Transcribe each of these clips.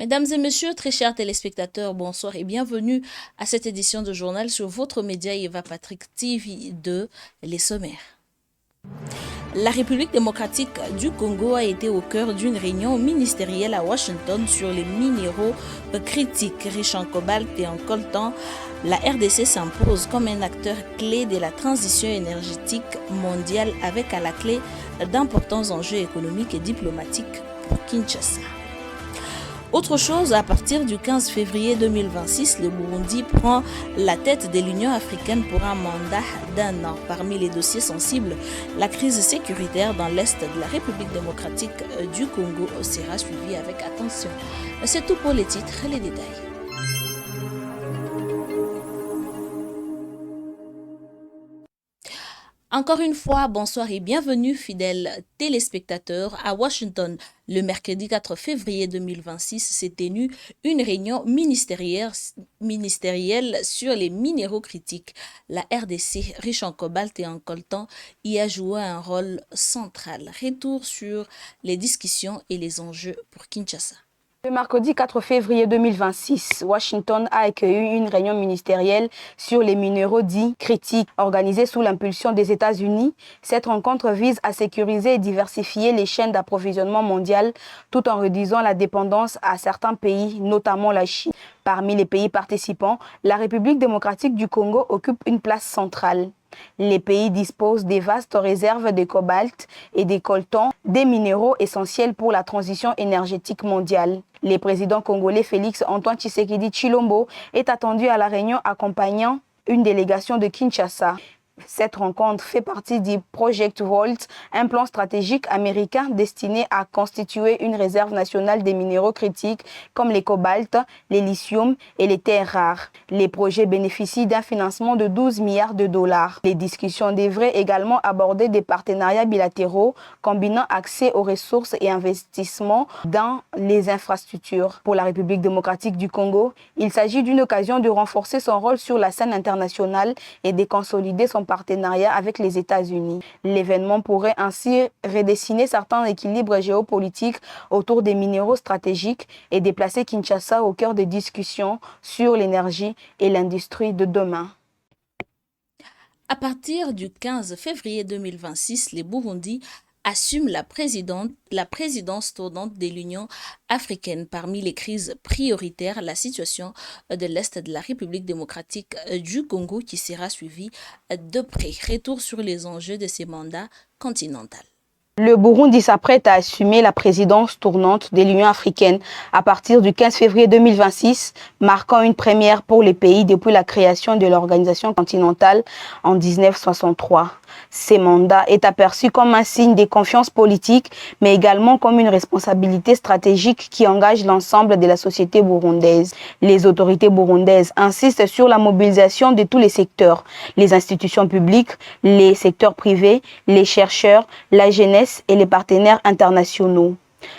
Mesdames et messieurs, très chers téléspectateurs, bonsoir et bienvenue à cette édition de journal sur votre média Eva Patrick TV 2, les sommaires. La République démocratique du Congo a été au cœur d'une réunion ministérielle à Washington sur les minéraux critiques riches en cobalt et en coltan. La RDC s'impose comme un acteur clé de la transition énergétique mondiale avec à la clé d'importants enjeux économiques et diplomatiques pour Kinshasa. Autre chose, à partir du 15 février 2026, le Burundi prend la tête de l'Union africaine pour un mandat d'un an. Parmi les dossiers sensibles, la crise sécuritaire dans l'Est de la République démocratique du Congo sera suivie avec attention. C'est tout pour les titres et les détails. Encore une fois, bonsoir et bienvenue fidèles téléspectateurs. À Washington, le mercredi 4 février 2026 s'est tenue une réunion ministérielle sur les minéraux critiques. La RDC, riche en cobalt et en coltan, y a joué un rôle central. Retour sur les discussions et les enjeux pour Kinshasa. Le mercredi 4 février 2026, Washington a accueilli une réunion ministérielle sur les minéraux dits critiques organisée sous l'impulsion des États-Unis. Cette rencontre vise à sécuriser et diversifier les chaînes d'approvisionnement mondiales tout en réduisant la dépendance à certains pays, notamment la Chine. Parmi les pays participants, la République démocratique du Congo occupe une place centrale. Les pays disposent des vastes réserves de cobalt et de coltan, des minéraux essentiels pour la transition énergétique mondiale. Le président congolais Félix Antoine Tshisekedi Tshilombo est attendu à la réunion accompagnant une délégation de Kinshasa. Cette rencontre fait partie du Project Volt, un plan stratégique américain destiné à constituer une réserve nationale des minéraux critiques comme les cobalt, les lithium et les terres rares. Les projets bénéficient d'un financement de 12 milliards de dollars. Les discussions devraient également aborder des partenariats bilatéraux combinant accès aux ressources et investissements dans les infrastructures. Pour la République démocratique du Congo, il s'agit d'une occasion de renforcer son rôle sur la scène internationale et de consolider son partenariat avec les États-Unis. L'événement pourrait ainsi redessiner certains équilibres géopolitiques autour des minéraux stratégiques et déplacer Kinshasa au cœur des discussions sur l'énergie et l'industrie de demain. À partir du 15 février 2026, les Burundi assume la présidence tournante de l'Union africaine. Parmi les crises prioritaires, la situation de l'Est de la République démocratique du Congo qui sera suivie de près. Retour sur les enjeux de ces mandats continentaux. Le Burundi s'apprête à assumer la présidence tournante de l'Union africaine à partir du 15 février 2026, marquant une première pour les pays depuis la création de l'organisation continentale en 1963. Ce mandat est aperçu comme un signe de confiance politique, mais également comme une responsabilité stratégique qui engage l'ensemble de la société burundaise. Les autorités burundaises insistent sur la mobilisation de tous les secteurs, les institutions publiques, les secteurs privés, les chercheurs, la jeunesse et les partenaires internationaux.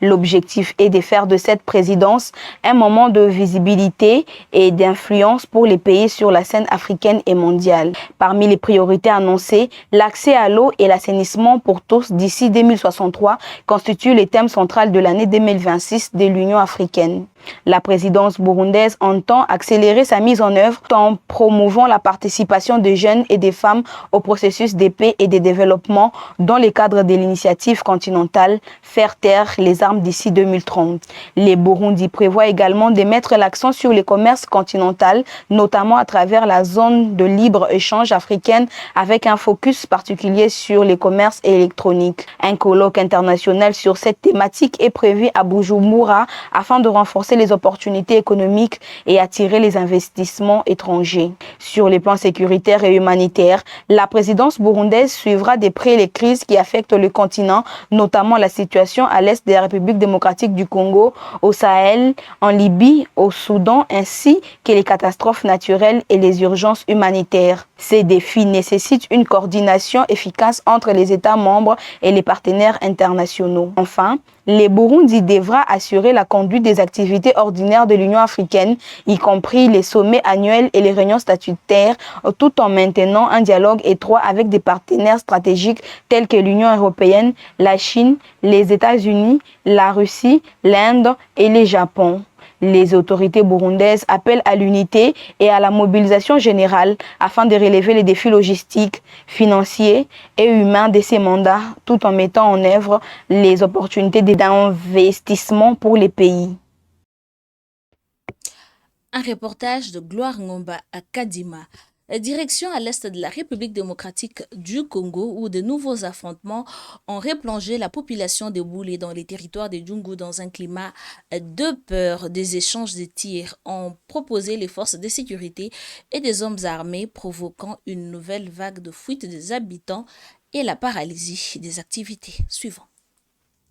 L'objectif est de faire de cette présidence un moment de visibilité et d'influence pour les pays sur la scène africaine et mondiale. Parmi les priorités annoncées, l'accès à l'eau et l'assainissement pour tous d'ici 2063 constitue le thème central de l'année 2026 de l'Union africaine. La présidence burundaise entend accélérer sa mise en œuvre en promouvant la participation des jeunes et des femmes au processus de paix et de développement dans le cadre de l'initiative continentale Faire taire les armes d'ici 2030. Les Burundi prévoient également de mettre l'accent sur le commerce continental, notamment à travers la zone de libre-échange africaine avec un focus particulier sur le commerce électronique. Un colloque international sur cette thématique est prévu à Bujumbura afin de renforcer les opportunités économiques et attirer les investissements étrangers. Sur les plans sécuritaires et humanitaires, la présidence burundaise suivra de près les crises qui affectent le continent, notamment la situation à l'est de la République démocratique du Congo, au Sahel, en Libye, au Soudan, ainsi que les catastrophes naturelles et les urgences humanitaires. Ces défis nécessitent une coordination efficace entre les États membres et les partenaires internationaux. Enfin, le Burundi devra assurer la conduite des activités ordinaires de l'Union africaine, y compris les sommets annuels et les réunions statutaires, tout en maintenant un dialogue étroit avec des partenaires stratégiques tels que l'Union européenne, la Chine, les États-Unis, la Russie, l'Inde et le Japon. Les autorités burundaises appellent à l'unité et à la mobilisation générale afin de relever les défis logistiques, financiers et humains de ces mandats tout en mettant en œuvre les opportunités d'investissement pour les pays. Un reportage de Gloire Ngomba à Kadima. Direction à l'est de la République démocratique du Congo où de nouveaux affrontements ont replongé la population de Boulé dans les territoires de Djungu dans un climat de peur. Des échanges de tirs ont proposé les forces de sécurité et des hommes armés provoquant une nouvelle vague de fuite des habitants et la paralysie des activités suivantes.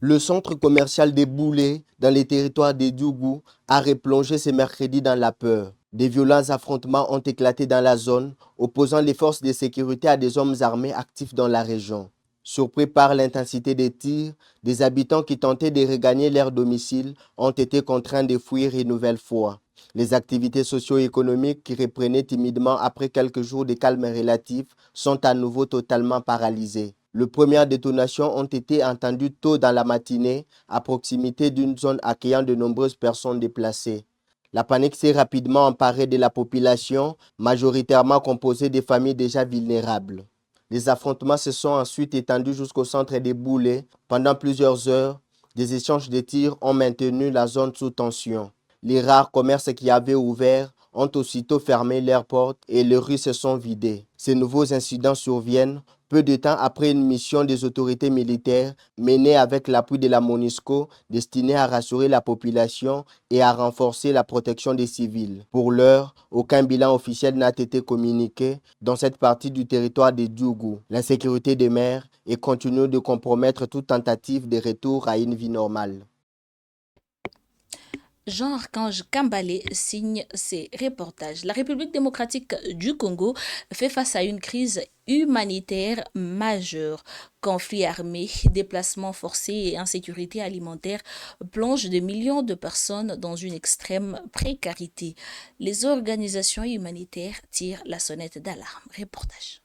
Le centre commercial des Boulets, dans les territoires des Djougou, a replongé ce mercredi dans la peur. Des violents affrontements ont éclaté dans la zone, opposant les forces de sécurité à des hommes armés actifs dans la région. Surpris par l'intensité des tirs, des habitants qui tentaient de regagner leur domicile ont été contraints de fuir une nouvelle fois. Les activités socio-économiques qui reprenaient timidement après quelques jours de calme relatif sont à nouveau totalement paralysées. Les premières détonations ont été entendues tôt dans la matinée à proximité d'une zone accueillant de nombreuses personnes déplacées. La panique s'est rapidement emparée de la population, majoritairement composée de familles déjà vulnérables. Les affrontements se sont ensuite étendus jusqu'au centre des Boulets. Pendant plusieurs heures, des échanges de tirs ont maintenu la zone sous tension. Les rares commerces qui avaient ouvert ont aussitôt fermé leurs portes et les rues se sont vidées. Ces nouveaux incidents surviennent peu de temps après une mission des autorités militaires menée avec l'appui de la MONUSCO destinée à rassurer la population et à renforcer la protection des civils. Pour l'heure, aucun bilan officiel n'a été communiqué dans cette partie du territoire de Djougou. L'insécurité demeure et continue de compromettre toute tentative de retour à une vie normale. Jean-Archange Kambale signe ses reportages. La République démocratique du Congo fait face à une crise humanitaire majeure. Conflits armés, déplacements forcés et insécurité alimentaire plongent des millions de personnes dans une extrême précarité. Les organisations humanitaires tirent la sonnette d'alarme. Reportage.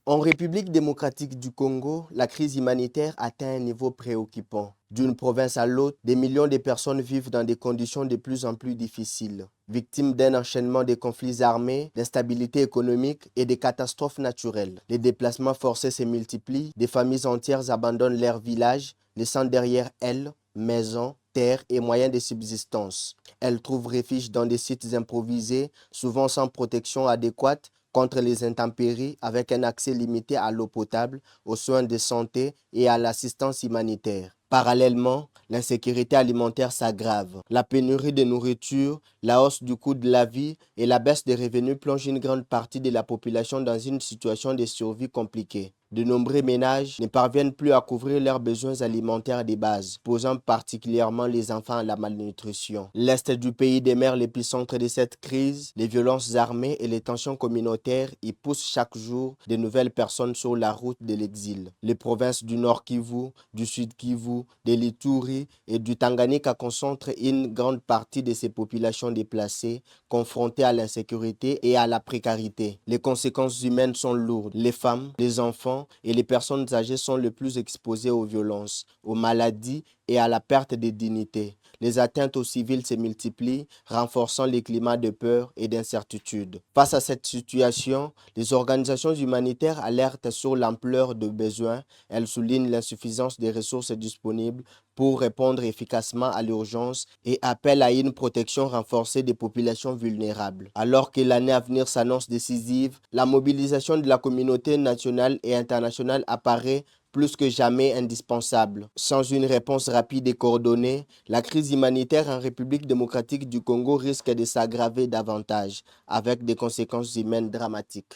En République démocratique du Congo, la crise humanitaire atteint un niveau préoccupant. D'une province à l'autre, des millions de personnes vivent dans des conditions de plus en plus difficiles, victimes d'un enchaînement de conflits armés, d'instabilité économique et de catastrophes naturelles. Les déplacements forcés se multiplient, des familles entières abandonnent leurs villages, laissant derrière elles maisons, terres et moyens de subsistance. Elles trouvent refuge dans des sites improvisés, souvent sans protection adéquate, contre les intempéries avec un accès limité à l'eau potable, aux soins de santé et à l'assistance humanitaire. Parallèlement, l'insécurité alimentaire s'aggrave. La pénurie de nourriture, la hausse du coût de la vie et la baisse des revenus plongent une grande partie de la population dans une situation de survie compliquée. De nombreux ménages ne parviennent plus à couvrir leurs besoins alimentaires de base, posant particulièrement les enfants à la malnutrition. L'Est du pays demeure l'épicentre de cette crise. Les violences armées et les tensions communautaires y poussent chaque jour de nouvelles personnes sur la route de l'exil. Les provinces du Nord Kivu, du Sud Kivu, de l'Ituri et du Tanganyika concentrent une grande partie de ces populations déplacées, confrontées à l'insécurité et à la précarité. Les conséquences humaines sont lourdes. Les femmes, les enfants et les personnes âgées sont les plus exposées aux violences, aux maladies et à la perte de dignité. Les atteintes aux civils se multiplient, renforçant les climats de peur et d'incertitude. Face à cette situation, les organisations humanitaires alertent sur l'ampleur des besoins. Elles soulignent l'insuffisance des ressources disponibles pour répondre efficacement à l'urgence et appellent à une protection renforcée des populations vulnérables. Alors que l'année à venir s'annonce décisive, la mobilisation de la communauté nationale et internationale apparaît plus que jamais indispensable. Sans une réponse rapide et coordonnée, la crise humanitaire en République démocratique du Congo risque de s'aggraver davantage, avec des conséquences humaines dramatiques.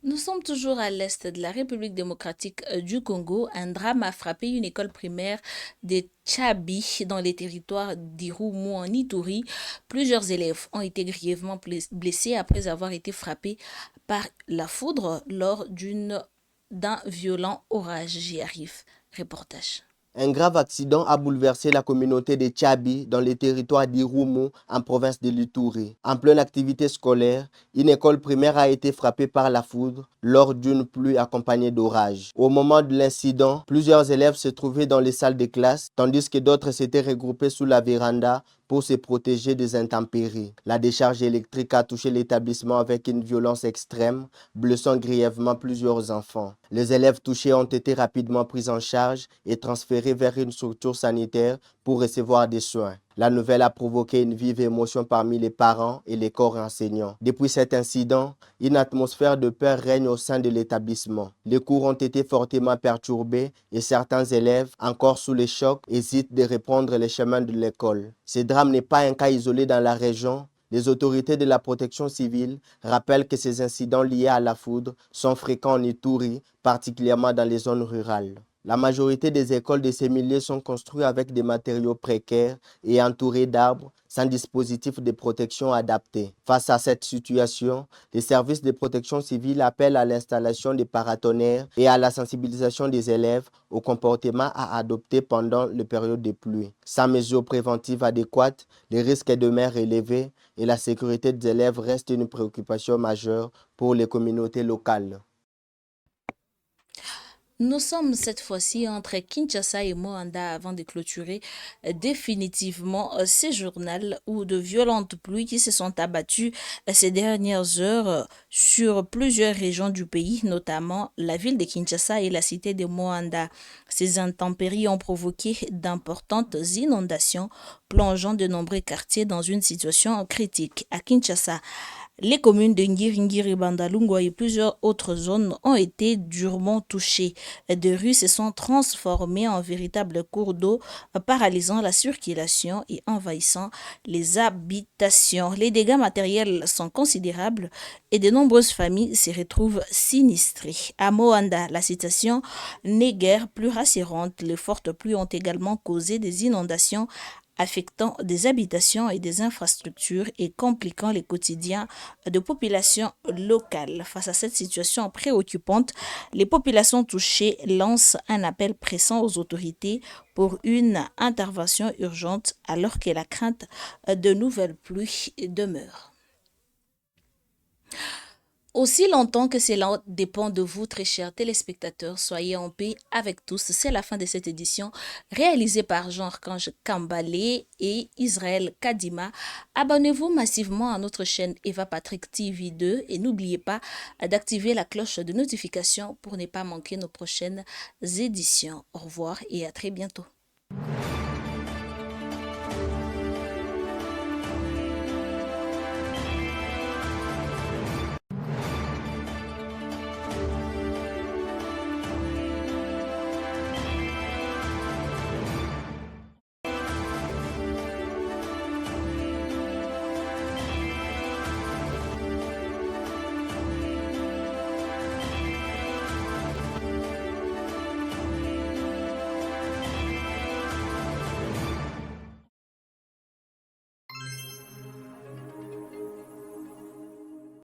Nous sommes toujours à l'est de la République démocratique du Congo. Un drame a frappé une école primaire de Tchabi dans les territoires d'Irumu en Ituri. Plusieurs élèves ont été grièvement blessés après avoir été frappés par la foudre lors d'un violent orage. J'y arrive. Reportage. Un grave accident a bouleversé la communauté de Tchabi dans les territoires d'Irumu en province de l'Ituri. En pleine activité scolaire, une école primaire a été frappée par la foudre lors d'une pluie accompagnée d'orage. Au moment de l'incident, plusieurs élèves se trouvaient dans les salles de classe, tandis que d'autres s'étaient regroupés sous la véranda pour se protéger des intempéries. La décharge électrique a touché l'établissement avec une violence extrême, blessant grièvement plusieurs enfants. Les élèves touchés ont été rapidement pris en charge et transférés vers une structure sanitaire pour recevoir des soins. La nouvelle a provoqué une vive émotion parmi les parents et les corps enseignants. Depuis cet incident, une atmosphère de peur règne au sein de l'établissement. Les cours ont été fortement perturbés et certains élèves, encore sous les chocs, hésitent de reprendre les chemins de l'école. Ce drame n'est pas un cas isolé dans la région. Les autorités de la protection civile rappellent que ces incidents liés à la foudre sont fréquents en Ituri, particulièrement dans les zones rurales. La majorité des écoles de ces milieux sont construites avec des matériaux précaires et entourées d'arbres sans dispositif de protection adapté. Face à cette situation, les services de protection civile appellent à l'installation des paratonnerres et à la sensibilisation des élèves au comportement à adopter pendant les périodes de pluie. Sans mesures préventives adéquates, les risques demeurent élevés et la sécurité des élèves reste une préoccupation majeure pour les communautés locales. Nous sommes cette fois-ci entre Kinshasa et Moanda avant de clôturer définitivement ce journal où de violentes pluies qui se sont abattues ces dernières heures sur plusieurs régions du pays, notamment la ville de Kinshasa et la cité de Moanda. Ces intempéries ont provoqué d'importantes inondations, plongeant de nombreux quartiers dans une situation critique. À Kinshasa, les communes de Ngiringiri, Bandalungwa et plusieurs autres zones ont été durement touchées. Des rues se sont transformées en véritables cours d'eau, paralysant la circulation et envahissant les habitations. Les dégâts matériels sont considérables et de nombreuses familles se retrouvent sinistrées. À Moanda, la situation n'est guère plus rassurante. Les fortes pluies ont également causé des inondations affectant des habitations et des infrastructures et compliquant les quotidiens de populations locales. Face à cette situation préoccupante, les populations touchées lancent un appel pressant aux autorités pour une intervention urgente alors que la crainte de nouvelles pluies demeure. Aussi longtemps que cela dépend de vous, très chers téléspectateurs, soyez en paix avec tous. C'est la fin de cette édition réalisée par Jean-Archange Kambalé et Israël Kadima. Abonnez-vous massivement à notre chaîne Eva Patrick TV 2 et n'oubliez pas d'activer la cloche de notification pour ne pas manquer nos prochaines éditions. Au revoir et à très bientôt.